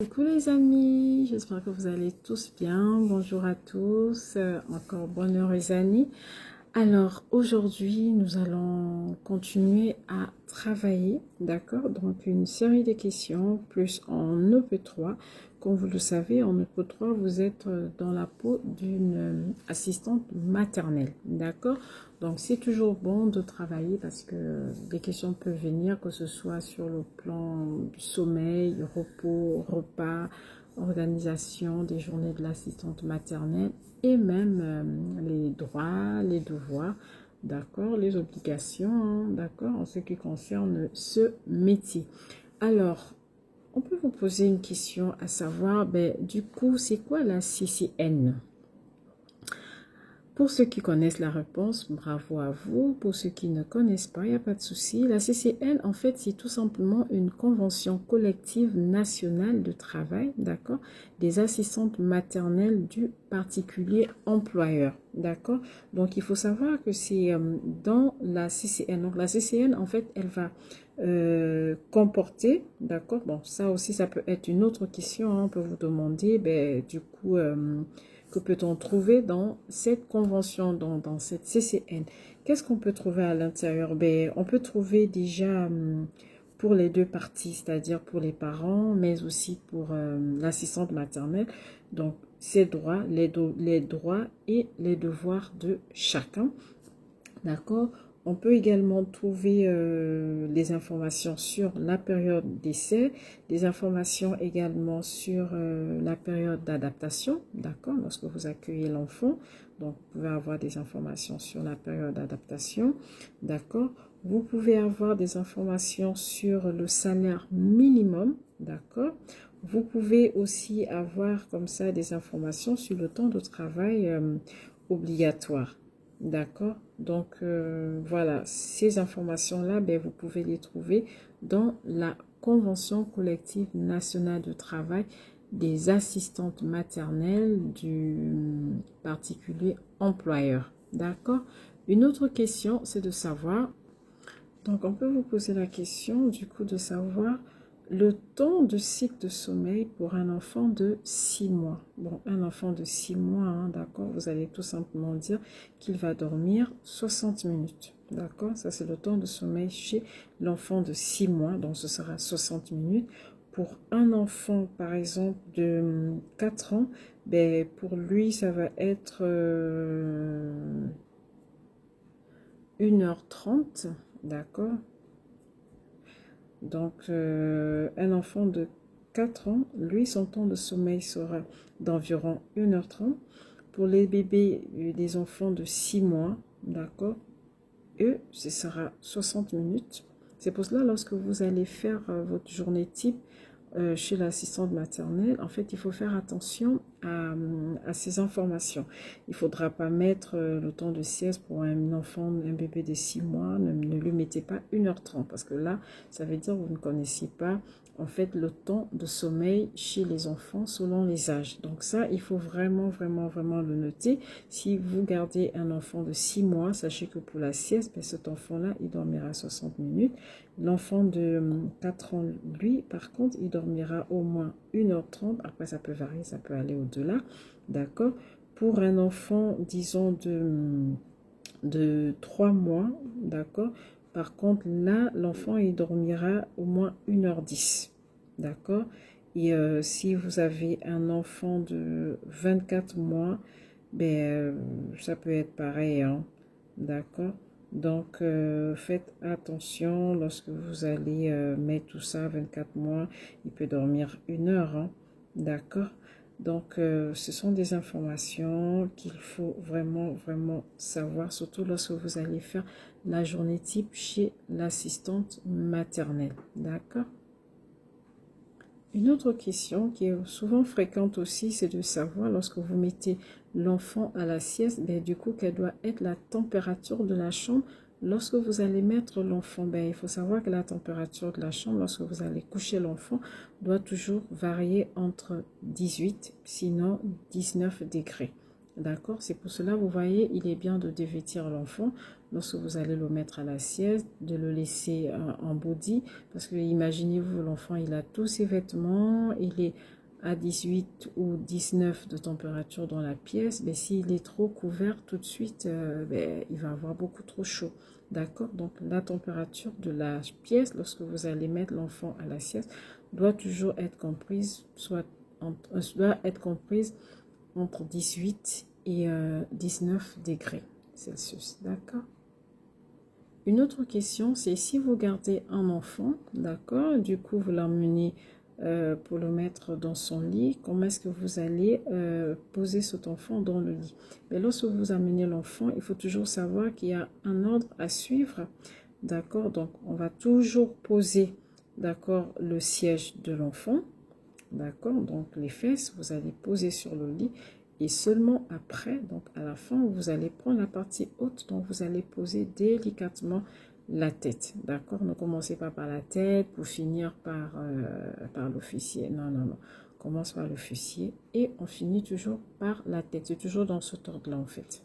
Coucou les amis, j'espère que vous allez tous bien. Bonjour à tous, encore bonne heureuse année. Alors aujourd'hui, nous allons continuer à travailler, d'accord? Donc une série de questions plus en EP3. Comme vous le savez, en EP3, vous êtes dans la peau d'une assistante maternelle, d'accord? Donc c'est toujours bon de travailler parce que des questions peuvent venir, que ce soit sur le plan du sommeil, repos, repas, organisation des journées de l'assistante maternelle et même les droits, les devoirs, d'accord, les obligations, hein, d'accord, en ce qui concerne ce métier. Alors, on peut vous poser une question à savoir, du coup, c'est quoi la CCN? Pour ceux qui connaissent la réponse, bravo à vous. Pour ceux qui ne connaissent pas, il n'y a pas de souci. La CCN, en fait, c'est tout simplement une convention collective nationale de travail, d'accord, des assistantes maternelles du particulier employeur, d'accord. Donc, il faut savoir que c'est dans la CCN. Donc, la CCN, en fait, elle va comporter, d'accord. Bon, ça aussi, ça peut être une autre question. Hein, on peut vous demander, du coup, que peut-on trouver dans cette convention, dans cette CCN? Qu'est-ce qu'on peut trouver à l'intérieur? On peut trouver déjà pour les deux parties, c'est-à-dire pour les parents, mais aussi pour l'assistante maternelle. Donc, ces droits, les droits et les devoirs de chacun. D'accord? On peut également trouver les informations sur la période d'essai, des informations également sur la période d'adaptation, d'accord, lorsque vous accueillez l'enfant. Donc, vous pouvez avoir des informations sur la période d'adaptation, d'accord. Vous pouvez avoir des informations sur le salaire minimum, d'accord. Vous pouvez aussi avoir comme ça des informations sur le temps de travail obligatoire. D'accord, donc voilà, ces informations-là, vous pouvez les trouver dans la Convention collective nationale de travail des assistantes maternelles du particulier employeur. D'accord, une autre question, c'est de savoir, donc on peut vous poser la question du coup de savoir le temps de cycle de sommeil pour un enfant de 6 mois. Bon, un enfant de 6 mois, hein, d'accord, vous allez tout simplement dire qu'il va dormir 60 minutes. D'accord, ça c'est le temps de sommeil chez l'enfant de 6 mois, donc ce sera 60 minutes. Pour un enfant, par exemple, de 4 ans, pour lui, ça va être 1h30, d'accord. Donc, un enfant de 4 ans, lui, son temps de sommeil sera d'environ 1h30. Pour les bébés des enfants de 6 mois, d'accord, eux, ce sera 60 minutes. C'est pour cela, lorsque vous allez faire votre journée type chez l'assistante maternelle, en fait, il faut faire attention à ces informations. Il ne faudra pas mettre le temps de sieste pour un enfant, un bébé de 6 mois. Ne lui mettez pas 1h30 parce que là, ça veut dire que vous ne connaissez pas en fait le temps de sommeil chez les enfants selon les âges. Donc ça, il faut vraiment, vraiment, vraiment le noter. Si vous gardez un enfant de 6 mois, sachez que pour la sieste, cet enfant-là, il dormira 60 minutes. L'enfant de 4 ans, lui, par contre, il dormira au moins 1h30. Après, ça peut varier, ça peut aller au-delà. D'accord? Pour un enfant, disons, de 3 mois, d'accord? Par contre, là, l'enfant, il dormira au moins 1h10. D'accord? Et si vous avez un enfant de 24 mois, ça peut être pareil, hein? D'accord? Donc, faites attention lorsque vous allez mettre tout ça, 24 mois, il peut dormir 1 heure, hein? D'accord? Donc, ce sont des informations qu'il faut vraiment, vraiment savoir, surtout lorsque vous allez faire la journée type chez l'assistante maternelle. D'accord? Une autre question qui est souvent fréquente aussi, c'est de savoir lorsque vous mettez l'enfant à la sieste, du coup, quelle doit être la température de la chambre lorsque vous allez mettre l'enfant. Il faut savoir que la température de la chambre, lorsque vous allez coucher l'enfant, doit toujours varier entre 18, sinon 19 degrés. D'accord? C'est pour cela, vous voyez, il est bien de dévêtir l'enfant lorsque vous allez le mettre à la sieste, de le laisser en body. Parce que imaginez-vous, l'enfant, il a tous ses vêtements, il est à 18 ou 19 de température dans la pièce. Mais s'il est trop couvert tout de suite, il va avoir beaucoup trop chaud. D'accord? Donc, la température de la pièce, lorsque vous allez mettre l'enfant à la sieste, doit toujours être comprise, doit être comprise entre 18 et 19 degrés Celsius. D'accord? Une autre question, c'est si vous gardez un enfant, d'accord, du coup vous l'emmenez pour le mettre dans son lit, comment est-ce que vous allez poser cet enfant dans le lit? Mais lorsque vous amenez l'enfant, il faut toujours savoir qu'il y a un ordre à suivre, d'accord? Donc on va toujours poser, d'accord, le siège de l'enfant, d'accord? Donc les fesses, vous allez poser sur le lit et seulement après, donc à la fin, vous allez prendre la partie haute, donc vous allez poser délicatement la tête, d'accord? Ne commencez pas par la tête pour finir par le fessier. Non, non, non. On commence par le fessier et on finit toujours par la tête. C'est toujours dans ce ordre-là en fait.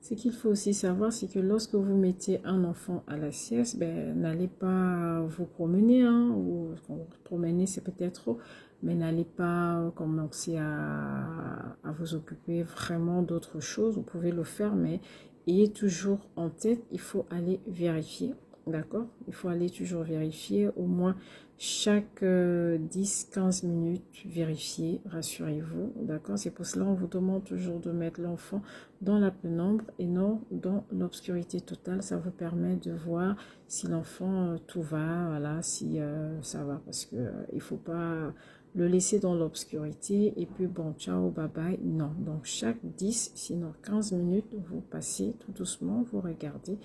Ce qu'il faut aussi savoir, c'est que lorsque vous mettez un enfant à la sieste, n'allez pas vous promener, hein, ou vous promener c'est peut-être trop, mais n'allez pas commencer à vous occuper vraiment d'autres choses. Vous pouvez le faire, mais ayez toujours en tête, il faut aller vérifier, d'accord? Il faut aller toujours vérifier au moins chaque 10-15 minutes, vérifier, rassurez-vous, d'accord? C'est pour cela qu'on vous demande toujours de mettre l'enfant dans la pénombre et non dans l'obscurité totale. Ça vous permet de voir si l'enfant tout va, voilà, si ça va, parce que il faut pas le laisser dans l'obscurité et puis bon, ciao, bye bye, non. Donc chaque 10, sinon 15 minutes, vous passez tout doucement, vous regardez,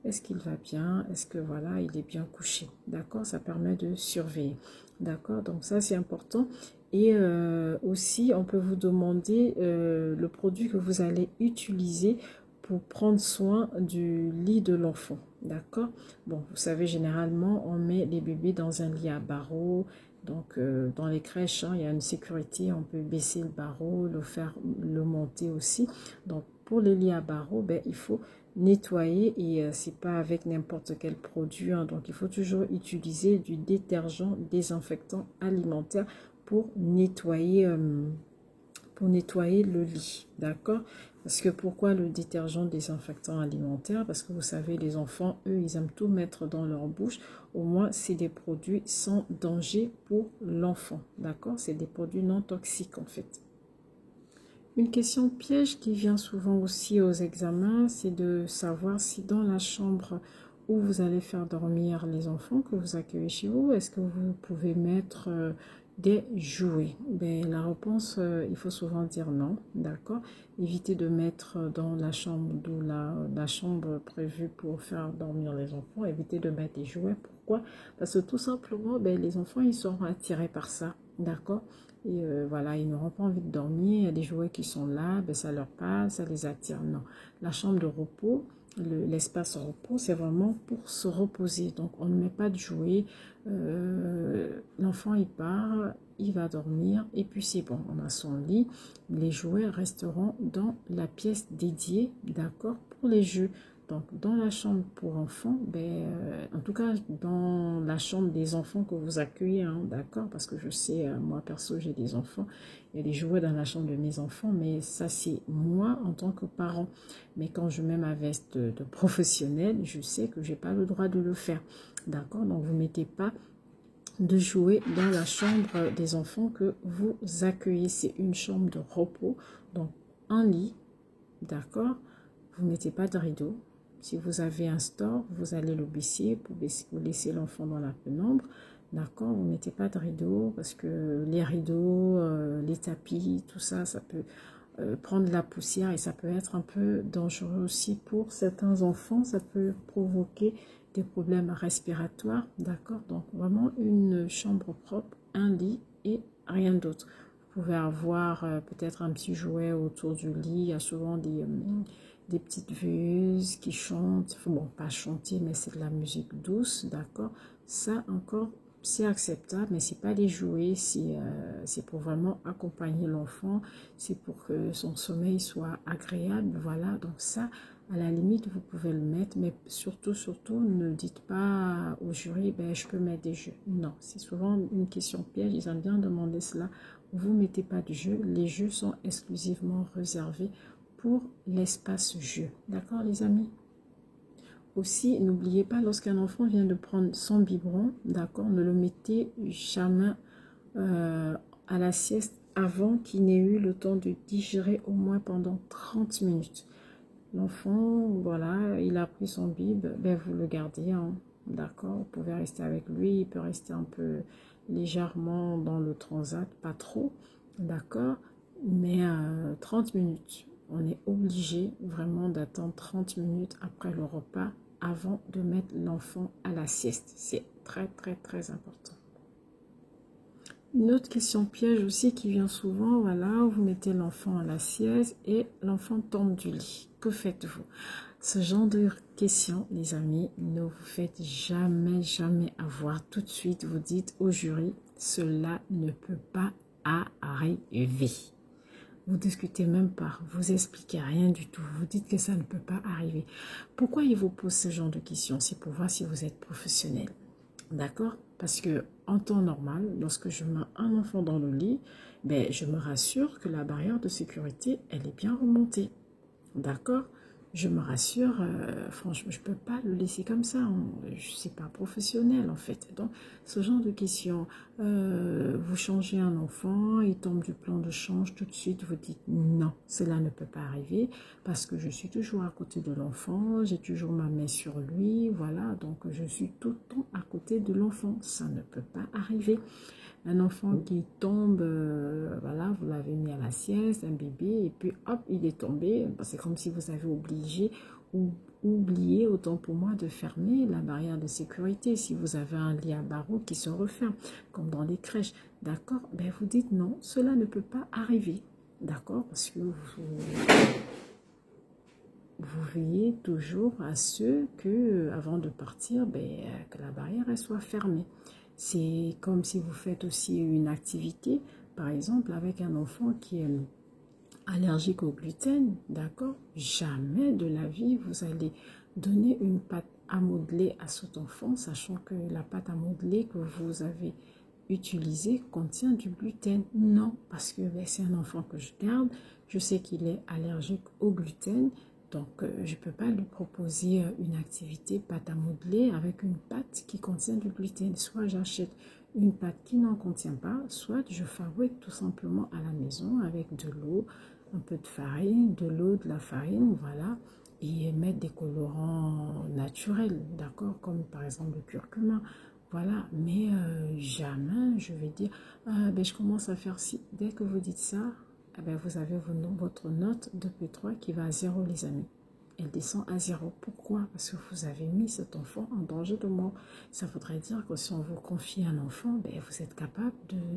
est-ce qu'il va bien, est-ce que voilà, il est bien couché, d'accord? Ça permet de surveiller, d'accord? Donc ça c'est important. Et aussi, on peut vous demander le produit que vous allez utiliser pour prendre soin du lit de l'enfant. D'accord? Bon, vous savez, généralement, on met les bébés dans un lit à barreaux. Donc, dans les crèches, hein, il y a une sécurité. On peut baisser le barreau, le monter aussi. Donc, pour les lits à barreaux, il faut nettoyer et c'est pas avec n'importe quel produit. Hein. Donc, il faut toujours utiliser du détergent désinfectant alimentaire pour nettoyer le lit, d'accord? Parce que pourquoi le détergent désinfectant alimentaire? Parce que vous savez, les enfants, eux, ils aiment tout mettre dans leur bouche. Au moins, c'est des produits sans danger pour l'enfant, d'accord? C'est des produits non toxiques, en fait. Une question piège qui vient souvent aussi aux examens, c'est de savoir si dans la chambre où vous allez faire dormir les enfants que vous accueillez chez vous, est-ce que vous pouvez mettre des jouets? La réponse, il faut souvent dire non, d'accord? Évitez de mettre dans la chambre, d'où la chambre prévue pour faire dormir les enfants, évitez de mettre des jouets. Pourquoi? Parce que tout simplement, les enfants, ils seront attirés par ça, d'accord? Et voilà, ils n'auront pas envie de dormir, il y a des jouets qui sont là, ça leur parle, ça les attire. Non, la chambre de repos, l'espace repos, c'est vraiment pour se reposer. Donc, on ne met pas de jouets. L'enfant, il part, il va dormir et puis c'est bon, on a son lit. Les jouets resteront dans la pièce dédiée, d'accord, pour les jeux. Donc, dans la chambre pour enfants, en tout cas, dans la chambre des enfants que vous accueillez, hein, d'accord, parce que je sais, moi, perso, j'ai des enfants, il y a des jouets dans la chambre de mes enfants, mais ça, c'est moi en tant que parent. Mais quand je mets ma veste de professionnel, je sais que je n'ai pas le droit de le faire, d'accord? Donc, vous ne mettez pas de jouer dans la chambre des enfants que vous accueillez. C'est une chambre de repos, donc un lit, d'accord? Vous ne mettez pas de rideau. Si vous avez un store, vous allez le baisser pour laisser l'enfant dans la pénombre. D'accord? Vous ne mettez pas de rideau parce que les rideaux, les tapis, tout ça, ça peut prendre la poussière et ça peut être un peu dangereux aussi pour certains enfants. Ça peut provoquer des problèmes respiratoires. D'accord? Donc, vraiment une chambre propre, un lit et rien d'autre. Vous pouvez avoir peut-être un petit jouet autour du lit. Il y a souvent des petites veilleuses qui chantent, bon, pas chanter, mais c'est de la musique douce, d'accord? Ça encore, c'est acceptable, mais c'est pas des jouets, c'est c'est pour vraiment accompagner l'enfant, c'est pour que son sommeil soit agréable, voilà. Donc ça, à la limite, vous pouvez le mettre, mais surtout, ne dites pas au jury, ben, je peux mettre des jeux. Non, c'est souvent une question piège, ils aiment bien demander cela. Vous ne mettez pas de jeux, les jeux sont exclusivement réservés pour l'espace jeu. D'accord, les amis? Aussi, n'oubliez pas, lorsqu'un enfant vient de prendre son biberon, d'accord, ne le mettez jamais à la sieste avant qu'il n'ait eu le temps de digérer au moins pendant 30 minutes. L'enfant, voilà, il a pris son bib, ben vous le gardez, hein, d'accord, vous pouvez rester avec lui, il peut rester un peu légèrement dans le transat, pas trop, d'accord, mais 30 minutes. On est obligé vraiment d'attendre 30 minutes après le repas avant de mettre l'enfant à la sieste. C'est très, très, très important. Une autre question piège aussi qui vient souvent, voilà, vous mettez l'enfant à la sieste et l'enfant tombe du lit. Que faites-vous? Ce genre de questions, les amis, ne vous faites jamais, jamais avoir. Tout de suite, vous dites au jury, cela ne peut pas arriver. Vous discutez même pas, vous expliquez rien du tout, vous dites que ça ne peut pas arriver. Pourquoi il vous pose ce genre de questions? C'est pour voir si vous êtes professionnel. D'accord? Parce que en temps normal, lorsque je mets un enfant dans le lit, ben, je me rassure que la barrière de sécurité, elle est bien remontée. D'accord? Je me rassure, franchement, je ne peux pas le laisser comme ça. Je ne suis pas professionnelle en fait. Donc, ce genre de questions, vous changez un enfant, il tombe du plan de change, tout de suite vous dites non, cela ne peut pas arriver parce que je suis toujours à côté de l'enfant, j'ai toujours ma main sur lui, voilà, donc je suis tout le temps à côté de l'enfant, ça ne peut pas arriver. Un enfant qui tombe, voilà, vous l'avez mis à la sieste, un bébé, et puis hop, il est tombé. C'est comme si vous avez oublié, autant pour moi, de fermer la barrière de sécurité. Si vous avez un lit à barreaux qui se referme, comme dans les crèches, d'accord, ben vous dites non, cela ne peut pas arriver, d'accord, parce que vous veillez toujours à ce que, avant de partir, ben, que la barrière elle soit fermée. C'est comme si vous faites aussi une activité, par exemple, avec un enfant qui est allergique au gluten, d'accord? Jamais de la vie, vous allez donner une pâte à modeler à cet enfant, sachant que la pâte à modeler que vous avez utilisée contient du gluten. Non, parce que ben, c'est un enfant que je garde, je sais qu'il est allergique au gluten, donc je ne peux pas lui proposer une activité pâte à modeler avec une pâte qui contient du gluten. Soit j'achète une pâte qui n'en contient pas, soit je fabrique tout simplement à la maison avec de l'eau, un peu de farine, de l'eau, de la farine, voilà, et mettre des colorants naturels, d'accord, comme par exemple le curcuma, voilà, mais jamais je vais dire, ben, je commence à faire ci. Dès que vous dites ça, eh ben, vous avez votre note de P3 qui va à 0, les amis. Elle descend à 0. Pourquoi? Parce que vous avez mis cet enfant en danger de mort. Ça voudrait dire que si on vous confie un enfant, ben, vous êtes capable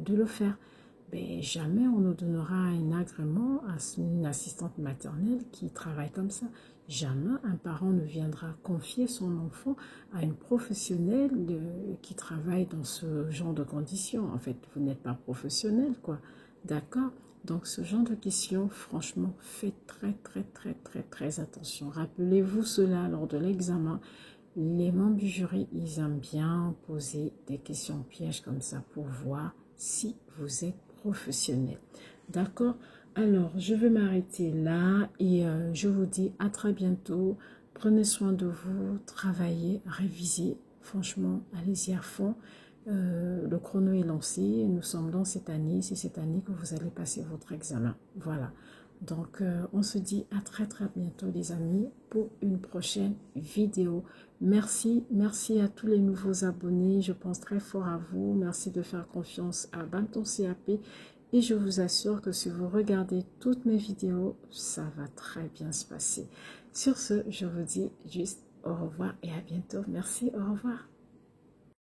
de le faire. Ben, jamais on nous donnera un agrément à une assistante maternelle qui travaille comme ça. Jamais un parent ne viendra confier son enfant à une professionnelle qui travaille dans ce genre de conditions. En fait, vous n'êtes pas professionnel, quoi. D'accord? Donc, ce genre de questions, franchement, faites très, très, très, très, très attention. Rappelez-vous cela lors de l'examen. Les membres du jury, ils aiment bien poser des questions pièges comme ça pour voir si vous êtes professionnel. D'accord? Alors, je vais m'arrêter là et je vous dis à très bientôt. Prenez soin de vous, travaillez, révisez. Franchement, allez-y à fond. Le chrono est lancé, nous sommes dans cette année, c'est cette année que vous allez passer votre examen. Voilà, donc on se dit à très très bientôt les amis pour une prochaine vidéo. Merci à tous les nouveaux abonnés, je pense très fort à vous, merci de faire confiance à Banton CAP et je vous assure que si vous regardez toutes mes vidéos, ça va très bien se passer. Sur ce, je vous dis juste au revoir et à bientôt. Merci, au revoir.